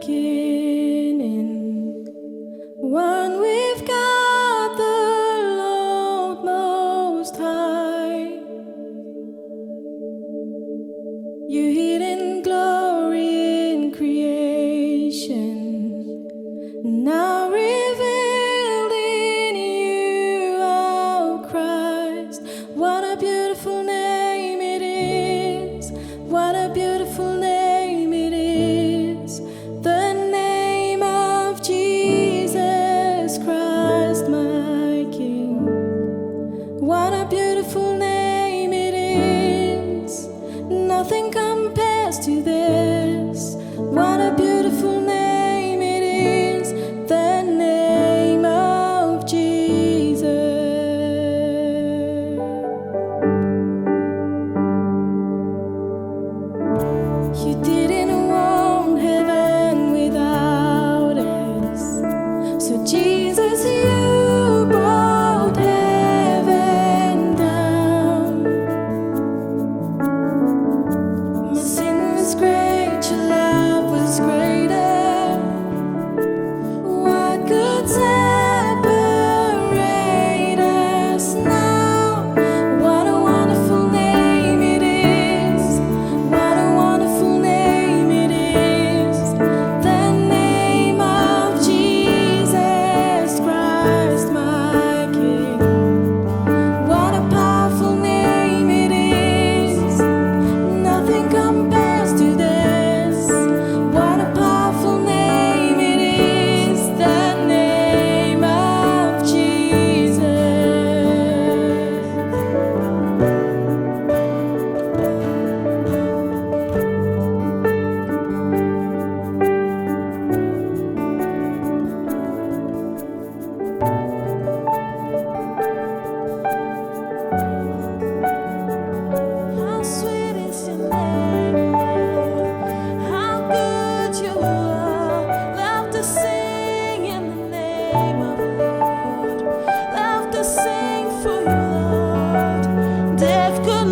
beginning, one with God the Lord Most High. Your hidden glory in creation, now revealed in you, O Christ. What a beautiful name it is! What a beautiful name it is! The name of Jesus Christ, my King. What a beautiful name it is! Nothing compares to this. What a beautiful name it is, the name of Jesus. You didn't want heaven without us, so Jesus, you brought heaven down. My sin was great, your love was greater. What could separate us now? What a wonderful name it is! What a wonderful name it is! The name of Jesus Christ, my King. What a powerful name it is! Nothing compares to this. What a powerful name it is, the name of Jesus. How sweet is your name, how good you are. Love to sing in the name of the Lord. Love to sing for you, Lord. Death could